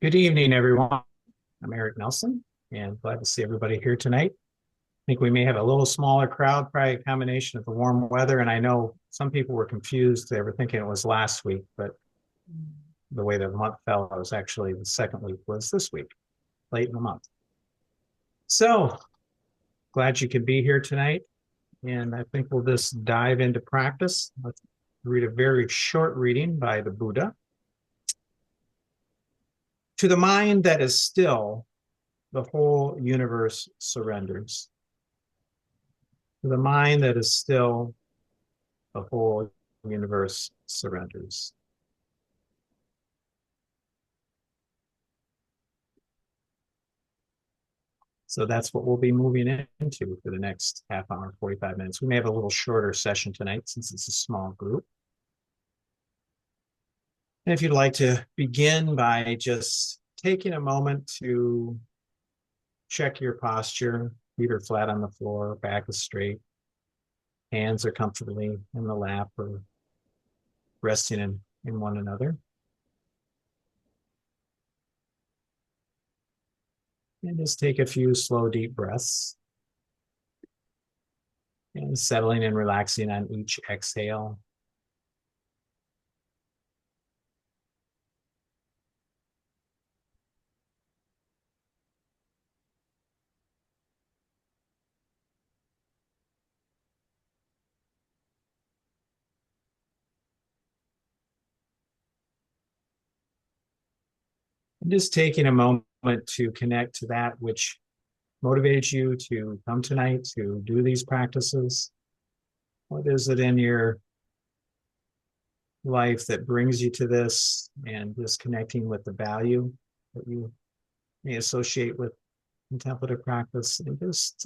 Good evening, everyone. I'm Eric Nelson, and glad to see everybody here tonight. I think we may have a little smaller crowd, probably a combination of the warm weather. And I know some people were confused. They were thinking it was last week, but the way the month fell, it was actually the second week was this week, late in the month. So glad you could be here tonight. And I think we'll just dive into practice. Let's read a very short reading by the Buddha. To the mind that is still, the whole universe surrenders. To the mind that is still, the whole universe surrenders. So that's what we'll be moving into for the next half hour, 45 minutes. We may have a little shorter session tonight since it's a small group. And if you'd like to begin by just taking a moment to check your posture, feet are flat on the floor, back is straight, hands are comfortably in the lap or resting in one another. And just take a few slow, deep breaths and settling and relaxing on each exhale. And just taking a moment to connect to that which motivates you to come tonight to do these practices. What is it in your life that brings you to this, and just connecting with the value that you may associate with contemplative practice, and just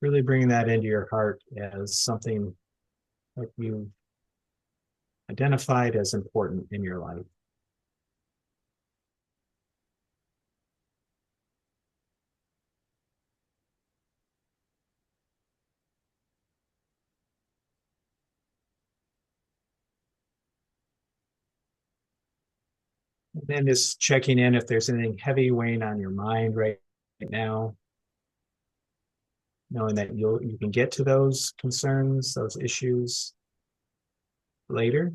really bringing that into your heart as something that you identified as important in your life. And then just checking in if there's anything heavy weighing on your mind right now, knowing that you can get to those concerns, those issues later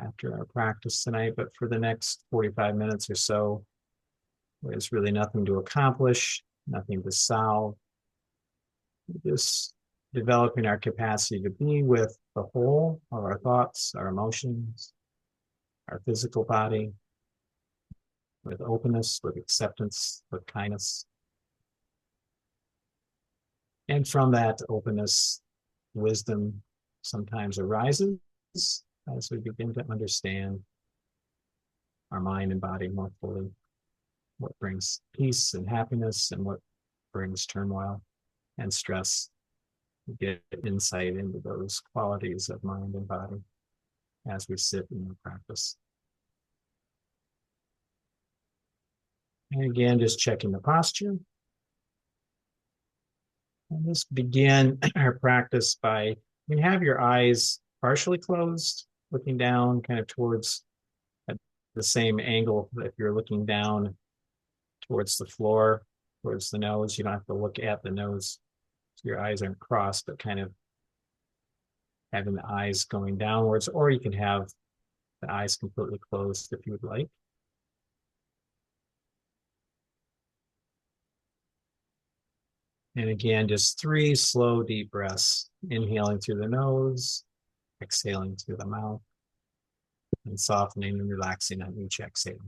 after our practice tonight. But for the next 45 minutes or so, there's really nothing to accomplish, nothing to solve. Just developing our capacity to be with the whole of our thoughts, our emotions, our physical body, with openness, with acceptance, with kindness. And from that openness, wisdom sometimes arises as we begin to understand our mind and body more fully, what brings peace and happiness and what brings turmoil and stress. We get insight into those qualities of mind and body as we sit in the practice. And again, just checking the posture. And let's begin our practice by, you have your eyes partially closed, looking down kind of towards the same angle. If you're looking down towards the floor, towards the nose, you don't have to look at the nose. So your eyes aren't crossed, but kind of having the eyes going downwards, or you can have the eyes completely closed if you would like. And again, just 3 slow, deep breaths, inhaling through the nose, exhaling through the mouth, and softening and relaxing on each exhale.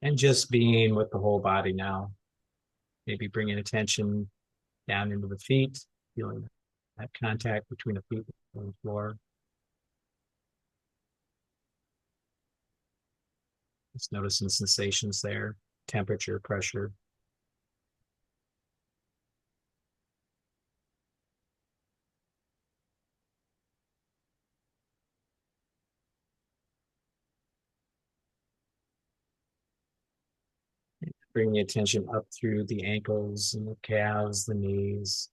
and just being with the whole body now. Maybe bringing attention down into the feet, feeling that contact between the feet and the floor. Just noticing sensations there, temperature, pressure. Bring the attention up through the ankles and the calves, the knees,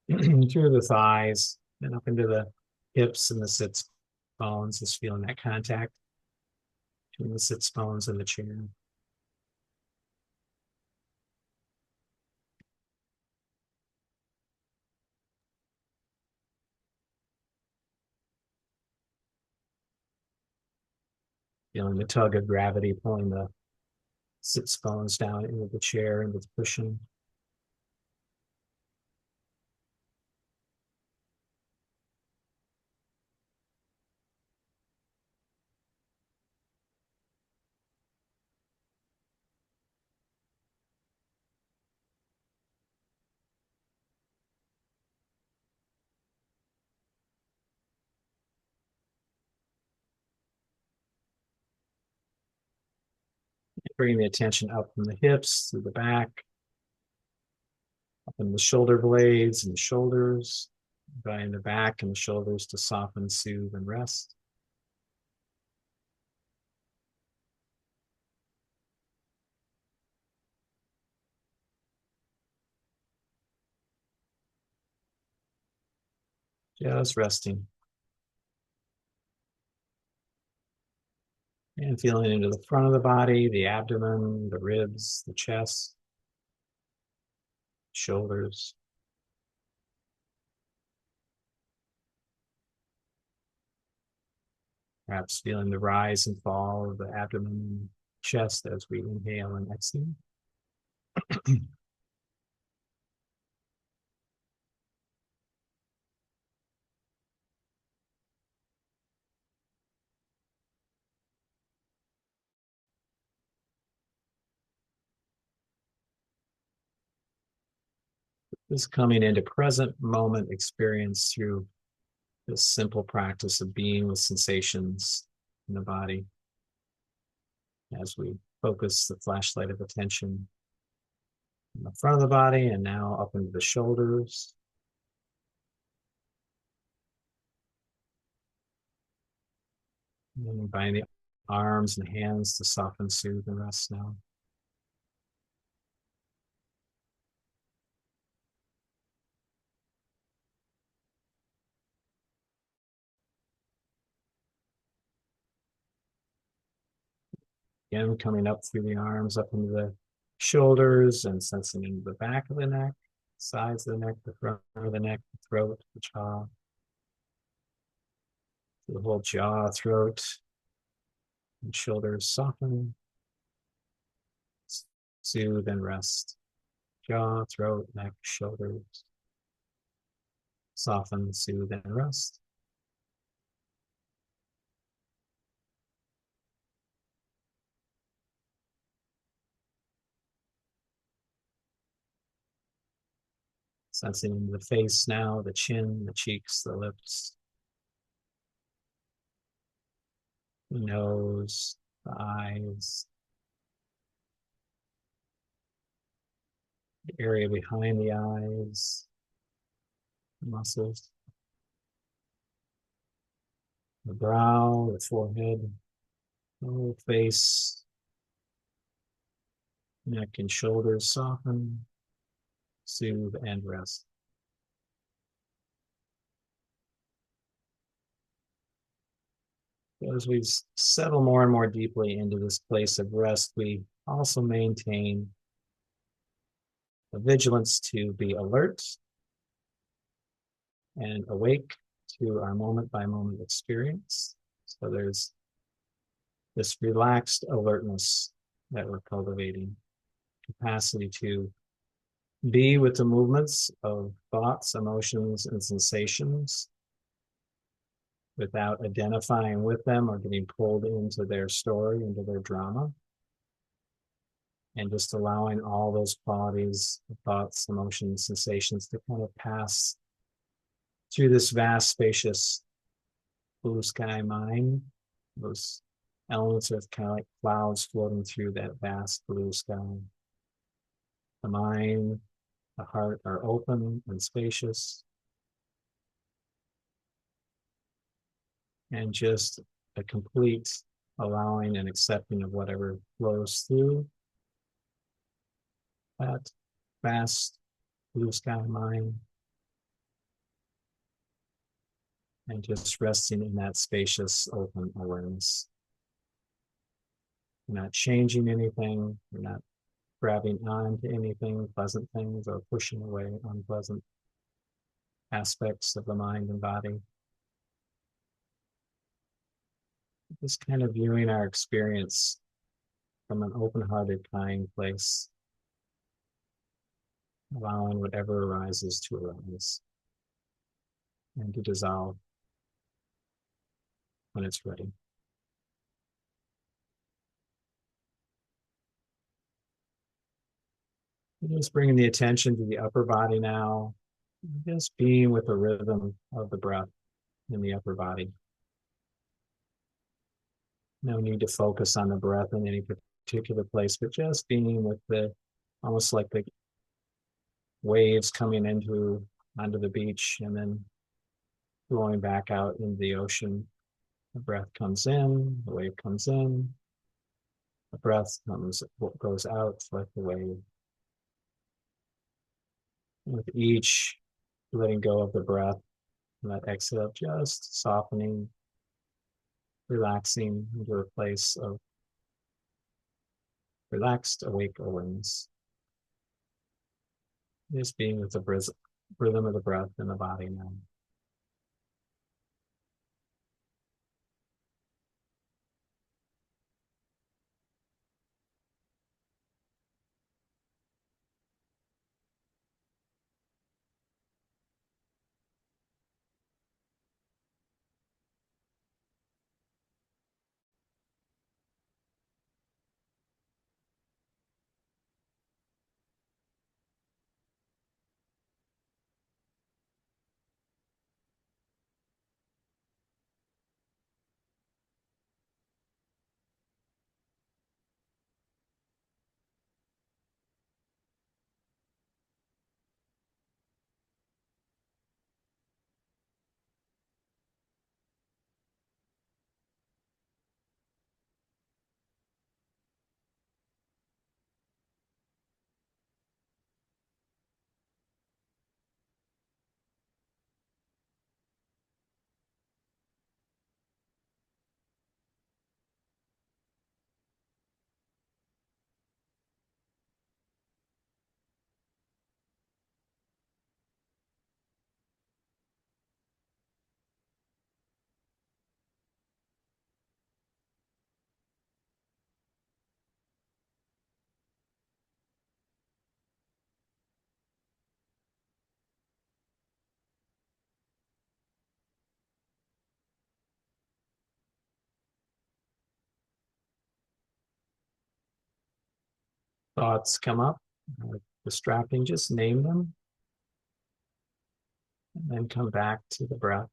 through the thighs, and up into the hips and the sits bones, just feeling that contact between the sits bones and the chair. Feeling the tug of gravity pulling the sits bones down into the chair, into the cushion. Bringing the attention up from the hips through the back, up in the shoulder blades and the shoulders, inviting the back and the shoulders to soften, soothe, and rest. Just resting. And feeling into the front of the body, the abdomen, the ribs, the chest, shoulders. Perhaps feeling the rise and fall of the abdomen and chest as we inhale and exhale. This coming into present moment experience through this simple practice of being with sensations in the body as we focus the flashlight of attention in the front of the body and now up into the shoulders. And then inviting the arms and hands to soften, soothe, and rest now. Again, coming up through the arms, up into the shoulders and sensing into the back of the neck, sides of the neck, the front of the neck, the throat, the jaw, the whole jaw, throat, and shoulders soften, soothe, and rest. Jaw, throat, neck, shoulders, soften, soothe, and rest. Sensing into the face now, the chin, the cheeks, the lips, the nose, the eyes, the area behind the eyes, the muscles, the brow, the forehead, the whole face, neck and shoulders soften, soothe, and rest. As we settle more and more deeply into this place of rest, we also maintain a vigilance to be alert and awake to our moment by moment experience. So there's this relaxed alertness that we're cultivating, capacity to be with the movements of thoughts, emotions, and sensations without identifying with them or getting pulled into their story, into their drama. and just allowing all those qualities, thoughts, emotions, sensations to kind of pass through this vast, spacious blue sky mind. Those elements are kind of like clouds floating through that vast blue sky. The mind, the heart are open and spacious, and just a complete allowing and accepting of whatever flows through that vast blue sky mind, and just resting in that spacious, open awareness. You're not changing anything, you're not grabbing on to anything, pleasant things, or pushing away unpleasant aspects of the mind and body. Just kind of viewing our experience from an open-hearted, kind place, allowing whatever arises to arise and to dissolve when it's ready. And just bringing the attention to the upper body now, just being with the rhythm of the breath in the upper body. No need to focus on the breath in any particular place, but just being with the, almost like the waves coming onto the beach and then flowing back out into the ocean. The breath comes in, the wave comes in, the breath goes out like the wave. And with each letting go of the breath, and that exhale, just softening, relaxing into a place of relaxed, awake awareness. Just being with the rhythm of the breath in the body now. Thoughts come up, distracting, just name them, and then come back to the breath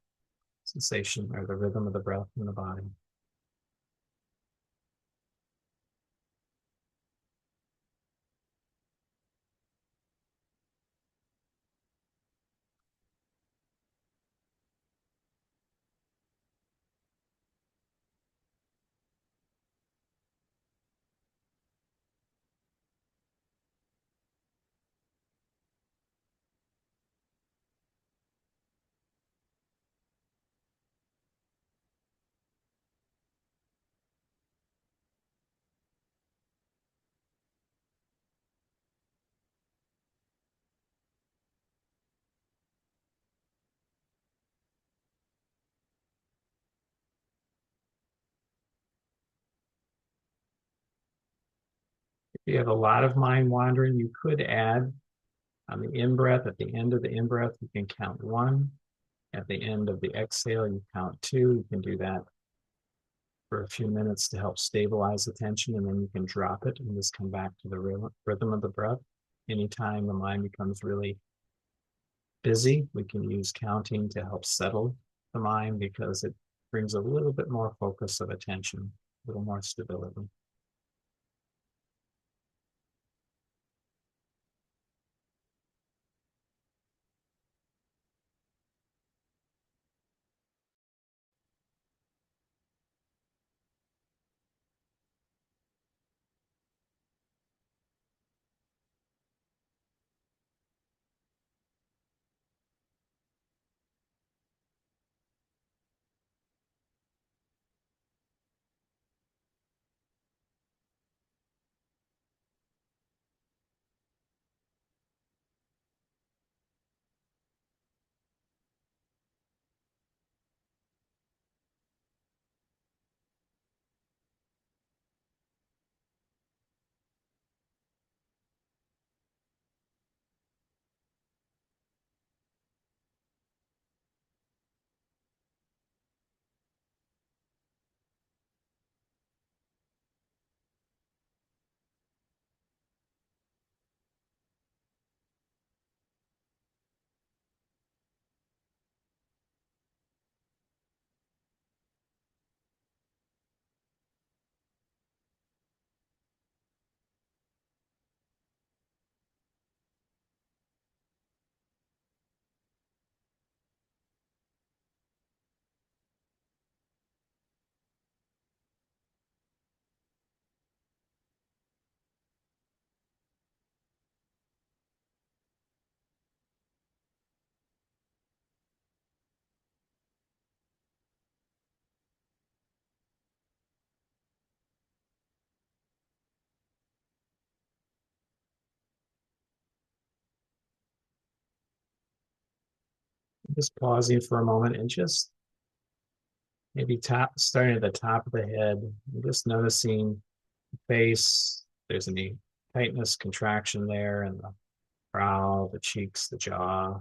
sensation or the rhythm of the breath in the body. If you have a lot of mind wandering, you could add on the in breath, at the end of the in breath, you can count one. At the end of the exhale, you count two. You can do that for a few minutes to help stabilize the tension, and then you can drop it and just come back to the rhythm of the breath. Anytime the mind becomes really busy, we can use counting to help settle the mind because it brings a little bit more focus of attention, a little more stability. Just pausing for a moment and just maybe starting at the top of the head, and just noticing the face. There's any tightness, contraction there, and the brow, the cheeks, the jaw,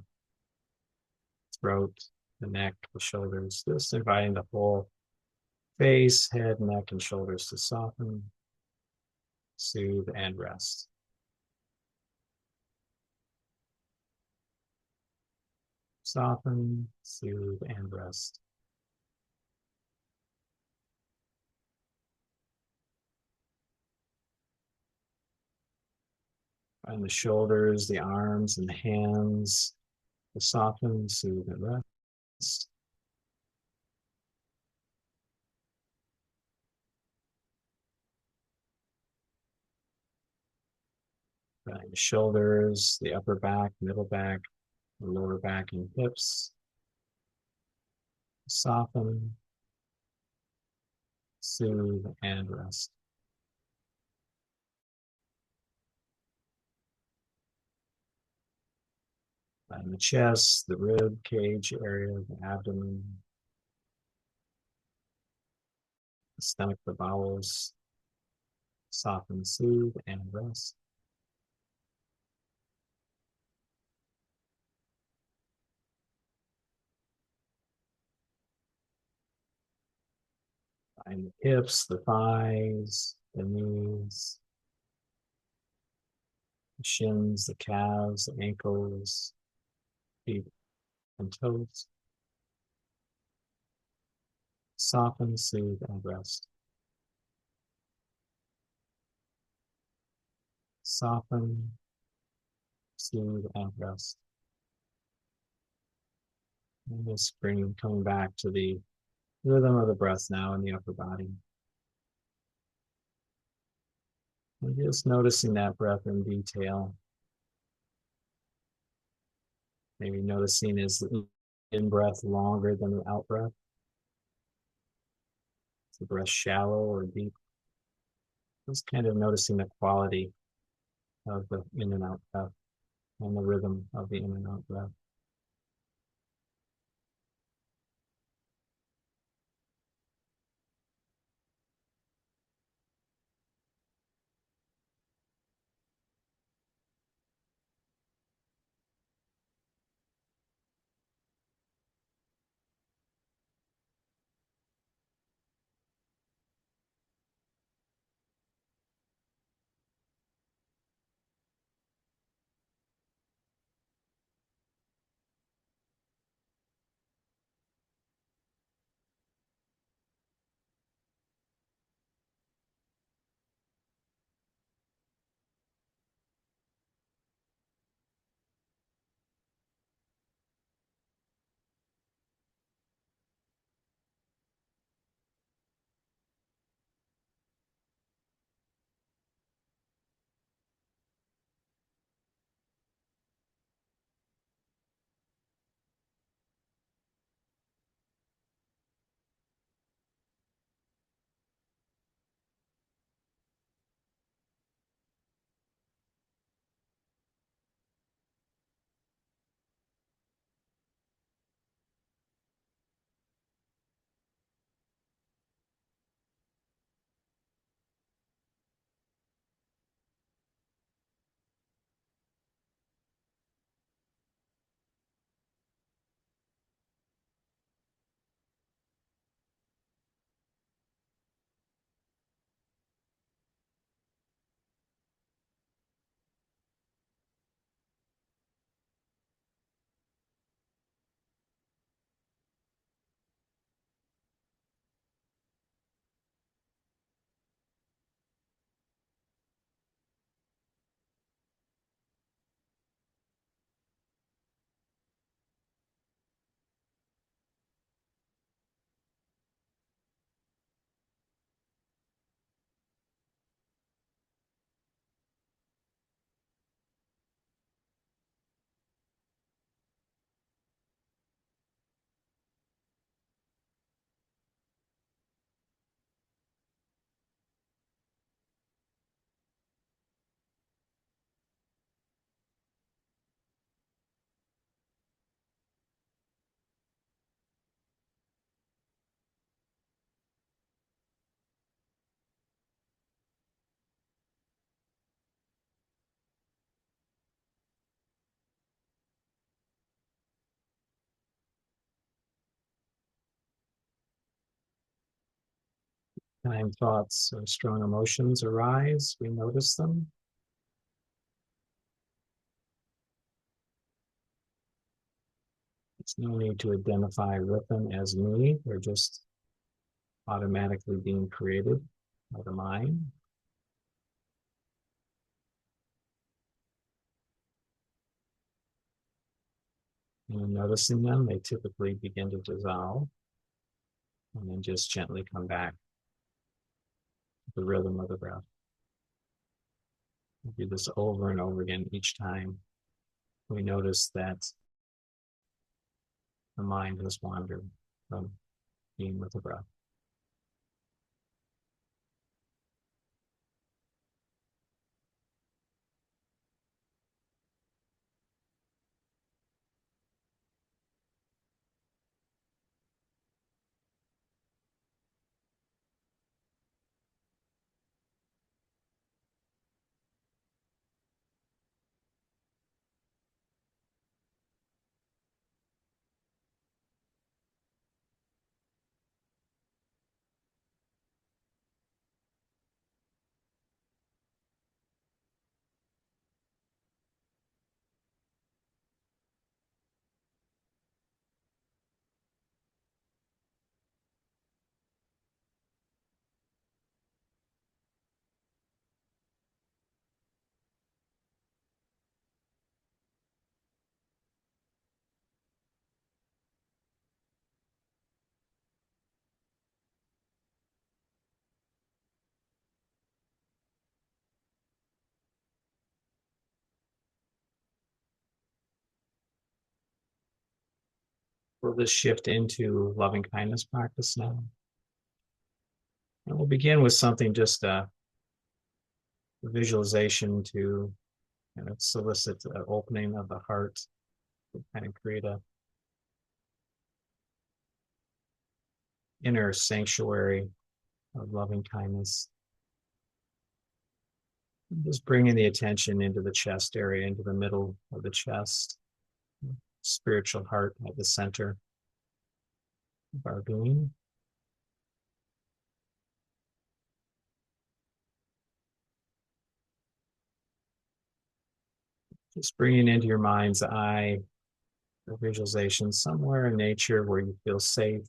throat, the neck, the shoulders. Just inviting the whole face, head, neck, and shoulders to soften, soothe, and rest. Soften, soothe, and rest. And the shoulders, the arms, and the hands to soften, soothe, and rest. And the shoulders, the upper back, middle back, the lower back, and hips. Soften, soothe, and rest. And the chest, the rib cage area, the abdomen, the stomach, the bowels. Soften, soothe, and rest. And the hips, the thighs, the knees, the shins, the calves, the ankles, feet, and toes. Soften, soothe, and rest. Soften, soothe, and rest. And just coming back to the rhythm of the breath now in the upper body. And just noticing that breath in detail. Maybe noticing is the in breath longer than the out breath. Is the breath shallow or deep? Just kind of noticing the quality of the in and out breath and the rhythm of the in and out breath. Time thoughts or strong emotions arise, we notice them. There's no need to identify with them as me. They're just automatically being created by the mind. And noticing them, they typically begin to dissolve and then just gently come back to the rhythm of the breath. We do this over and over again each time we notice that the mind has wandered from being with the breath. We'll just shift into loving kindness practice now. And we'll begin with something just a visualization to kind of solicit the opening of the heart, to kind of create a inner sanctuary of loving kindness. And just bringing the attention into the chest area, into the middle of the chest, spiritual heart at the center of our being. Just bringing into your mind's eye a visualization somewhere in nature where you feel safe,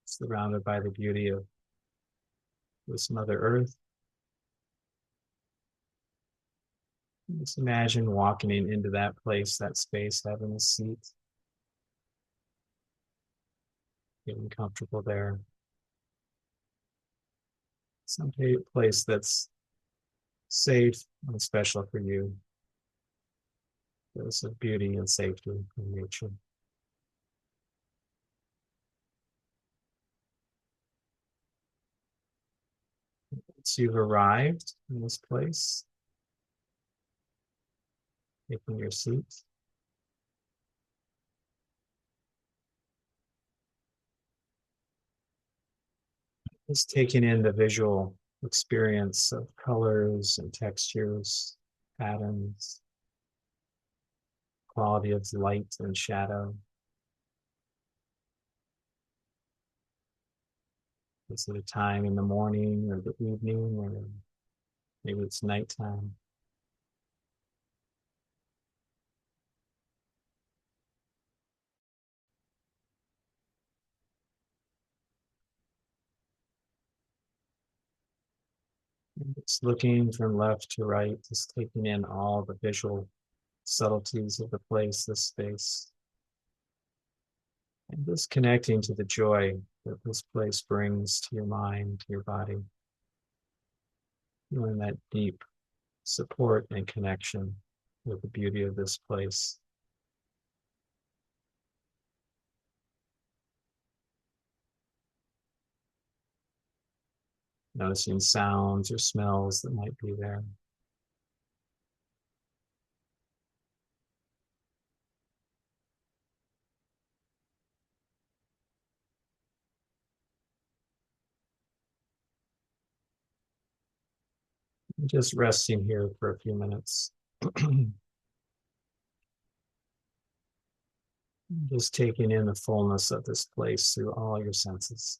surrounded by the beauty of this Mother Earth. Just imagine walking into that place, that space, having a seat, getting comfortable there. Some place that's safe and special for you. There's of beauty and safety in nature. Once you've arrived in this place, taking your seat, just taking in the visual experience of colors and textures, patterns, quality of light and shadow. Is it a time in the morning or the evening, or maybe it's nighttime? Just looking from left to right, just taking in all the visual subtleties of the place, this space, and just connecting to the joy that this place brings to your mind, to your body, feeling that deep support and connection with the beauty of this place. Noticing sounds or smells that might be there. Just resting here for a few minutes. Just taking in the fullness of this place through all your senses.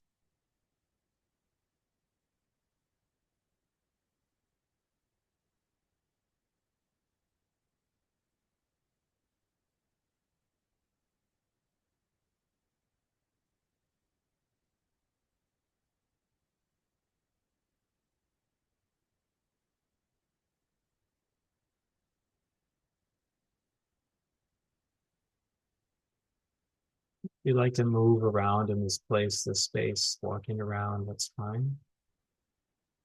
If you like to move around in this place, this space, walking around, that's fine.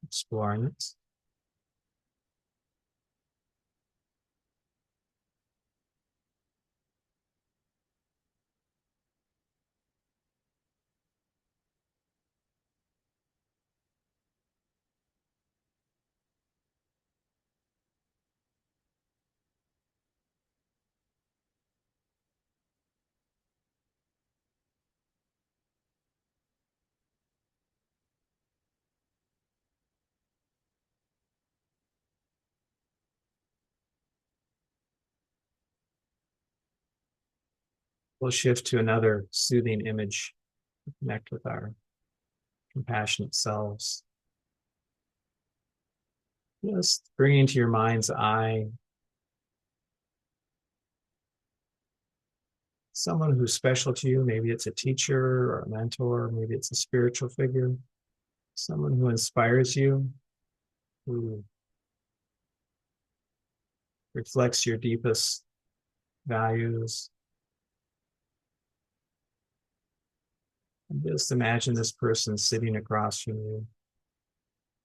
Exploring it. We'll shift to another soothing image, connect with our compassionate selves. Just bring into your mind's eye someone who's special to you. Maybe it's a teacher or a mentor, maybe it's a spiritual figure, someone who inspires you, who reflects your deepest values. And just imagine this person sitting across from you.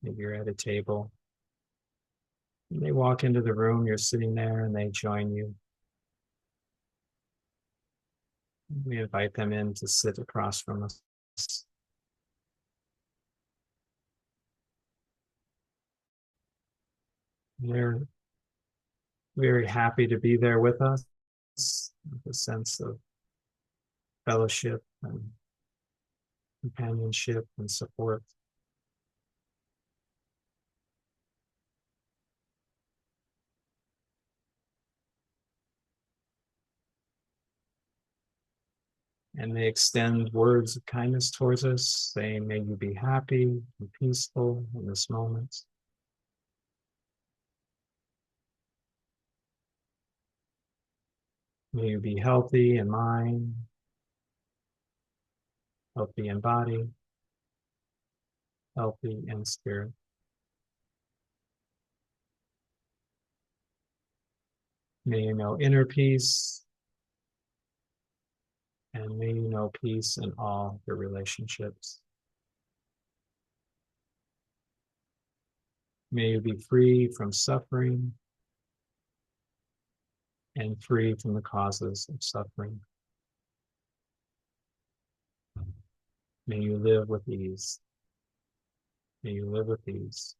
Maybe you're at a table. And they walk into the room, you're sitting there, and they join you. We invite them in to sit across from us. They're very happy to be there with us, with a sense of fellowship and companionship and support. And they extend words of kindness towards us, saying, may you be happy and peaceful in this moment. May you be healthy in mind, healthy in body, healthy in spirit. May you know inner peace, and may you know peace in all your relationships. May you be free from suffering and free from the causes of suffering. May you live with ease. May you live with ease.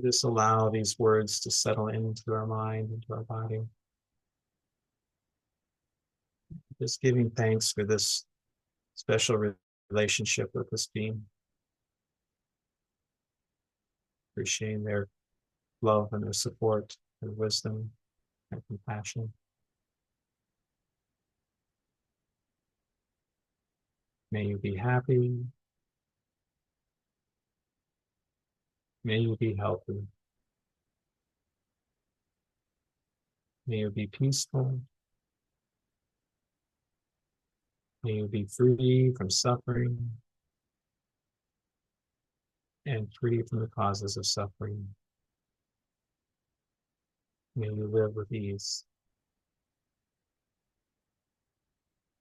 Just allow these words to settle into our mind, into our body. Just giving thanks for this special relationship with this being. Appreciating their love and their support, their wisdom, their compassion. May you be happy. May you be healthy. May you be peaceful. May you be free from suffering and free from the causes of suffering. May you live with ease.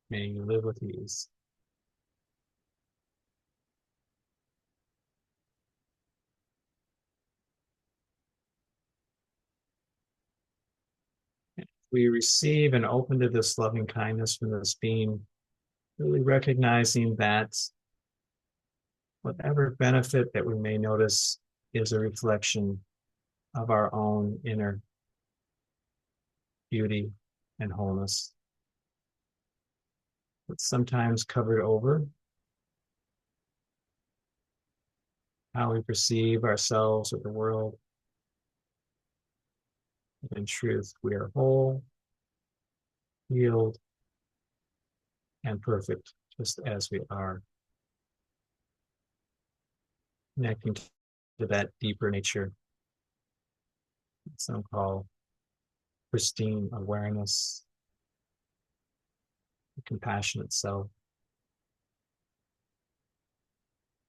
May you live with ease. We receive and open to this loving kindness from this being, really recognizing that whatever benefit that we may notice is a reflection of our own inner beauty and wholeness. It's sometimes covered over how we perceive ourselves or the world. In truth, we are whole, healed, and perfect, just as we are. Connecting to that deeper nature, some call pristine awareness, the compassionate self,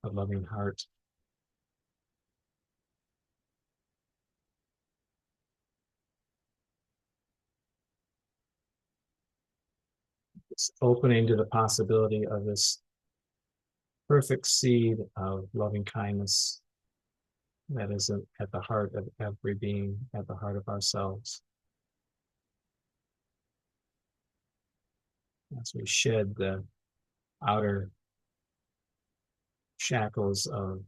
a loving heart. It's opening to the possibility of this perfect seed of loving kindness that is at the heart of every being, at the heart of ourselves. As we shed the outer shackles of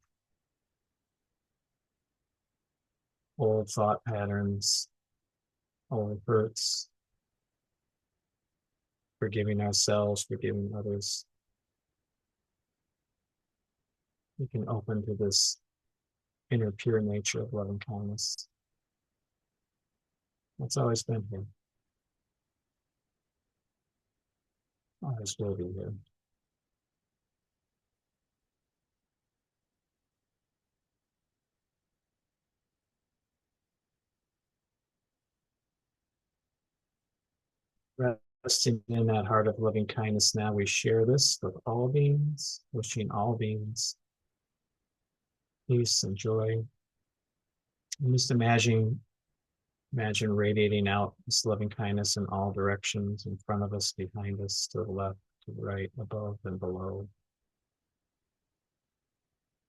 old thought patterns, old hurts, forgiving ourselves, forgiving others, we can open to this inner pure nature of loving kindness. That's always been here. Always will be here. Resting in that heart of loving kindness now, we share this with all beings, wishing all beings peace and joy. And just imagine radiating out this loving kindness in all directions, in front of us, behind us, to the left, to the right, above and below.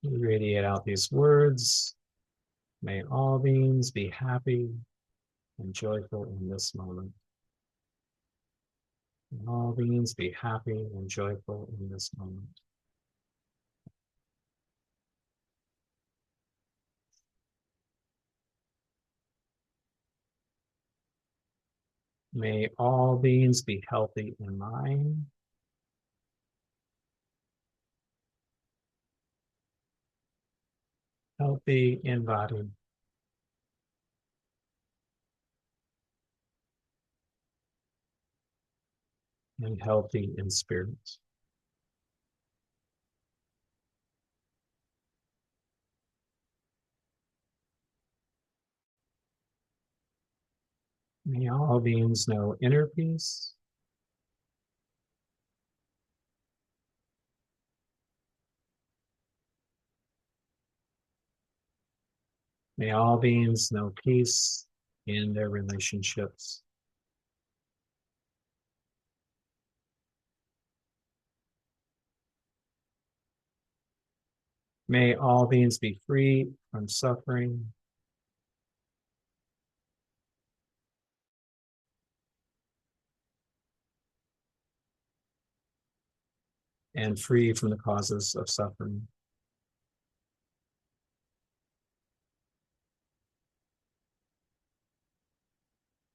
We radiate out these words. May all beings be happy and joyful in this moment. May all beings be happy and joyful in this moment. May all beings be healthy in mind, healthy in body, and healthy in spirit. May all beings know inner peace. May all beings know peace in their relationships. May all beings be free from suffering. And free from the causes of suffering.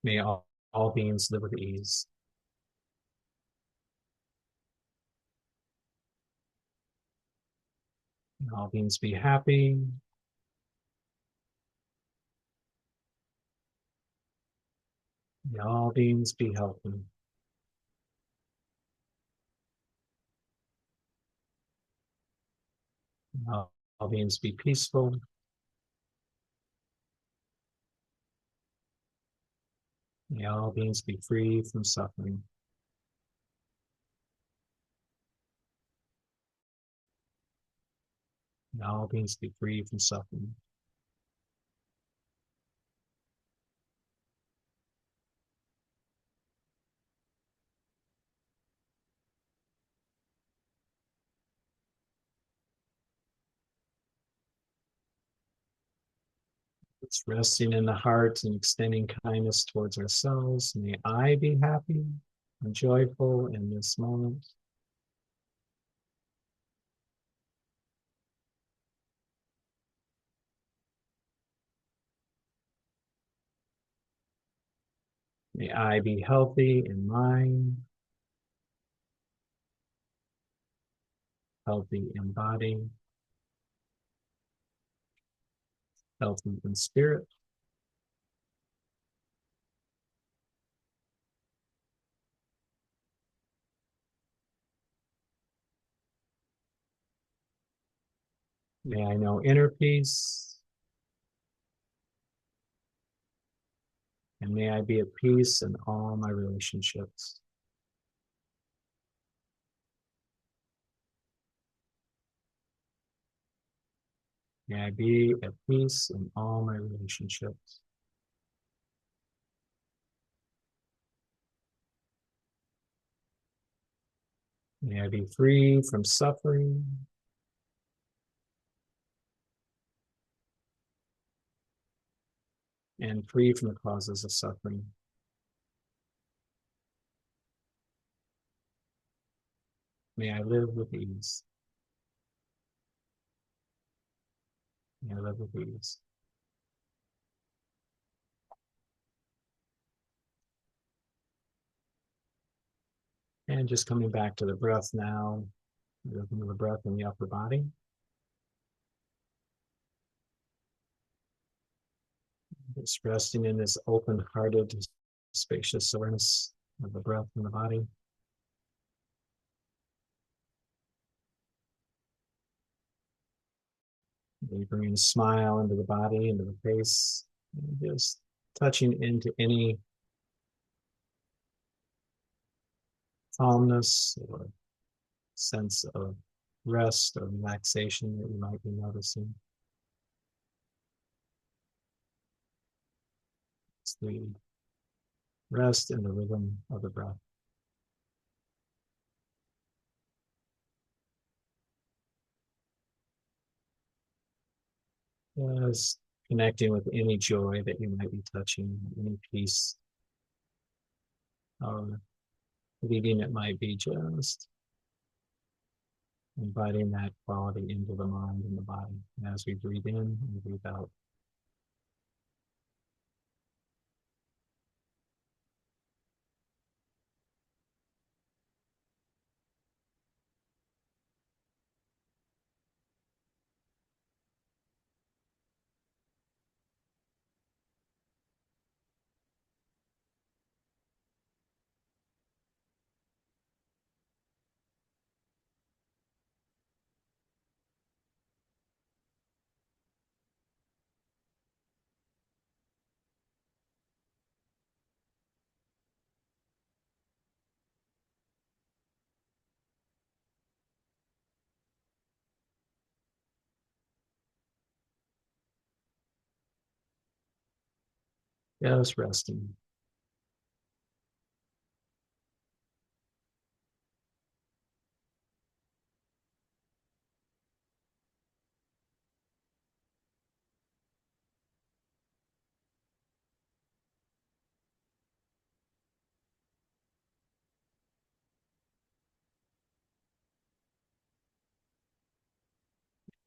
May all beings live with ease. May all beings be happy. May all beings be healthy. May all beings be peaceful. May all beings be free from suffering. May all beings be free from suffering. It's resting in the heart and extending kindness towards ourselves. May I be happy and joyful in this moment. May I be healthy in mind, healthy in body, healthy in spirit. May I know inner peace, and may I be at peace in all my relationships. May I be at peace in all my relationships. May I be free from suffering and free from the causes of suffering. May I live with ease. May I live with ease. And just coming back to the breath now, rhythm of the breath in the upper body. Just resting in this open-hearted, spacious awareness of the breath in the body. You bring a smile into the body, into the face, and just touching into any calmness or sense of rest or relaxation that you might be noticing. It's the rest in the rhythm of the breath. Just connecting with any joy that you might be touching, any peace or fleeting it might be, just inviting that quality into the mind and the body. And as we breathe in and breathe out, just resting.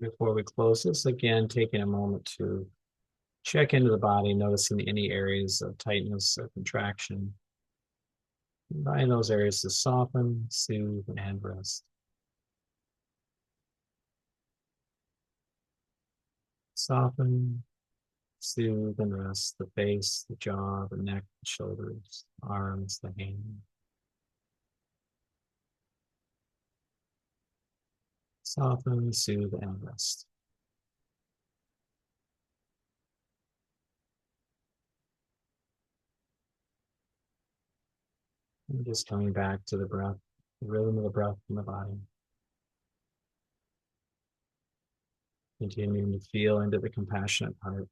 Before we close this, again, taking a moment to check into the body, noticing any areas of tightness or contraction. Inviting those areas to soften, soothe, and rest. Soften, soothe, and rest the face, the jaw, the neck, the shoulders, arms, the hand. Soften, soothe, and rest. And just coming back to the breath, the rhythm of the breath in the body. Continuing to feel into the compassionate heart.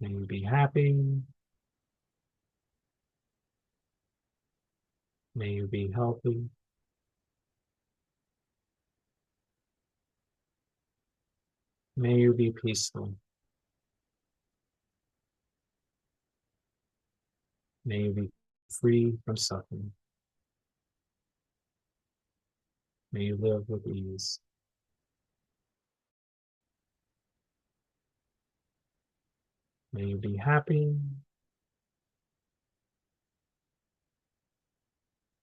May you be happy. May you be healthy. May you be peaceful. May you be free from suffering. May you live with ease. May you be happy.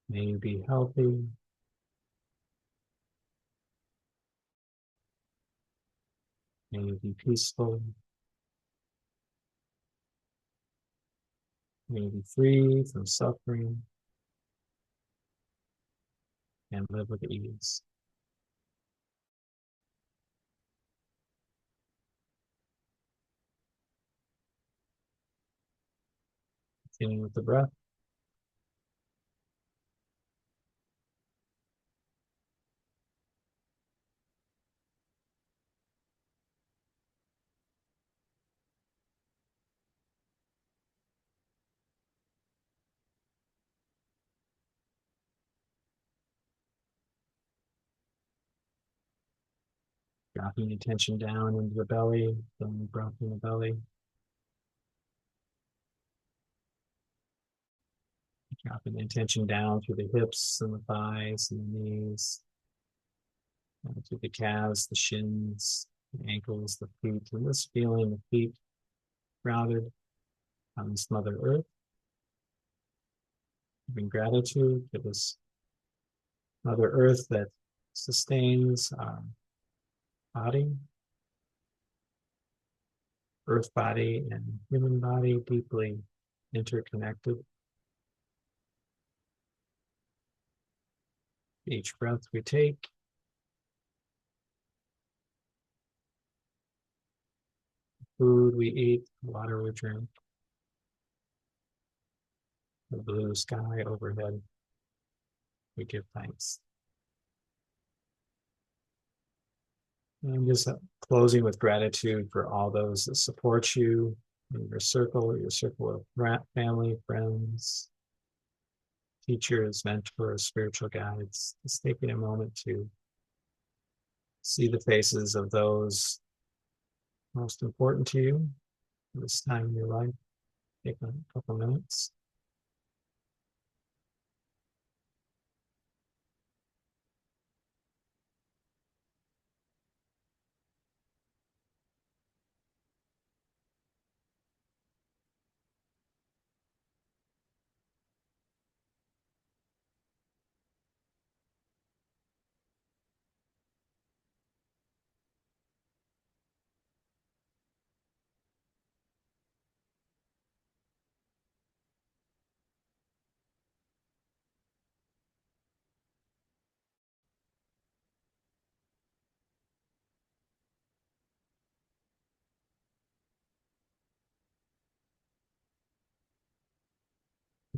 May you be healthy. May you be peaceful. May you be free from suffering and live with ease. Continuing with the breath. Dropping attention down into the belly, feeling the breath in the belly. Dropping the attention down through the hips and the thighs and the knees, through the calves, the shins, the ankles, the feet, and just feeling the feet grounded on this Mother Earth. Giving gratitude for this Mother Earth that sustains our body, earth body and human body, deeply interconnected. Each breath we take, food we eat, water we drink, the blue sky overhead, we give thanks. And just closing with gratitude for all those that support you in your circle of family, friends, teachers, mentors, spiritual guides. Just taking a moment to see the faces of those most important to you at this time in your life. Take a couple minutes.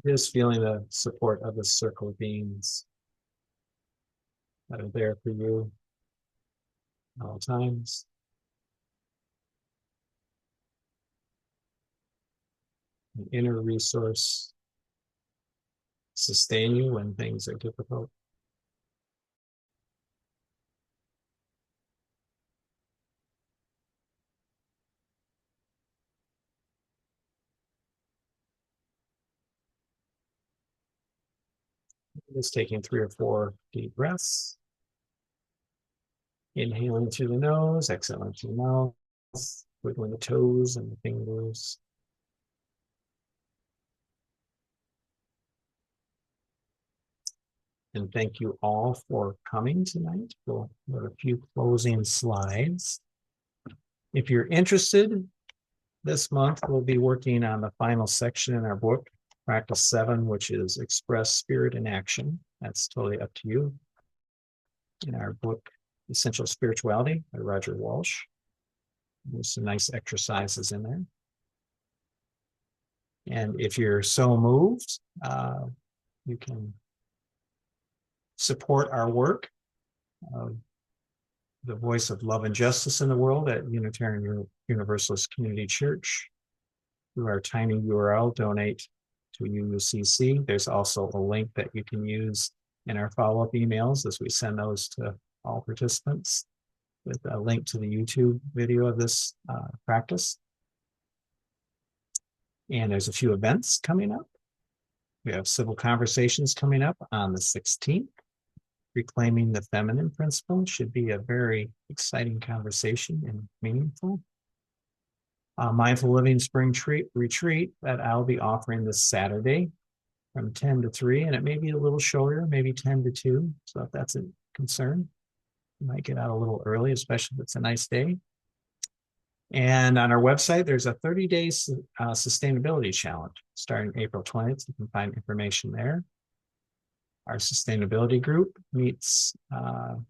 Just feeling the support of the circle of beings that are there for you at all times. An inner resource sustain you when things are difficult. Just taking 3 or 4 deep breaths. Inhaling through the nose, exhaling through the mouth, wiggling the toes and the fingers. And thank you all for coming tonight. We'll have a few closing slides. If you're interested, this month we'll be working on the final section in our book, Practice 7, which is Express Spirit in Action. That's totally up to you. In our book, Essential Spirituality by Roger Walsh. There's some nice exercises in there. And if you're so moved, you can support our work, the voice of love and justice in the world at Unitarian Universalist Community Church. Through our tiny URL, donate to UUCC. There's also a link that you can use in our follow-up emails as we send those to all participants, with a link to the YouTube video of this practice. And there's a few events coming up. We have Civil Conversations coming up on the 16th. Reclaiming the Feminine Principle should be a very exciting conversation and meaningful. Mindful Living Spring Retreat that I'll be offering this Saturday from 10 to 3, and it may be a little shorter, maybe 10 to 2. So if that's a concern, you might get out a little early, especially if it's a nice day. And on our website, there's a 30-day sustainability challenge starting April 20th. You can find information there. Our sustainability group meets on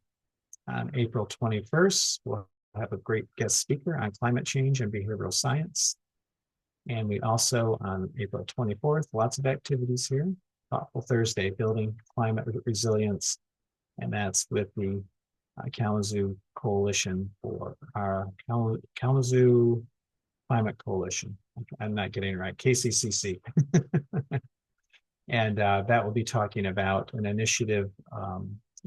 April 21st. We'll have a great guest speaker on climate change and behavioral science. And we also, on April 24th, lots of activities here. Thoughtful Thursday, Building Climate Resilience. And that's with the Kalamazoo Coalition for our Kalamazoo Climate Coalition. I'm not getting it right, KCCC. And that will be talking about an initiative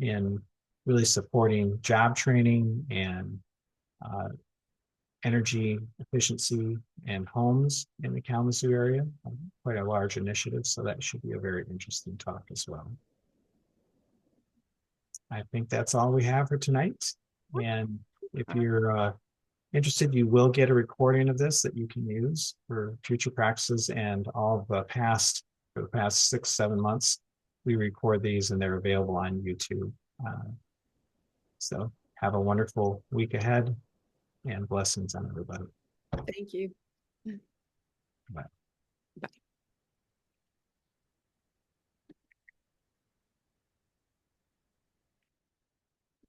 in really supporting job training and uh, energy efficiency and homes in the Kalamazoo area. Quite a large initiative, so that should be a very interesting talk as well. I think that's all we have for tonight. And if you're interested, you will get a recording of this that you can use for future practices, and all of the past, for the past 6, 7 months, we record these and they're available on YouTube. So have a wonderful week ahead and blessings on everybody. Thank you. Bye. Bye.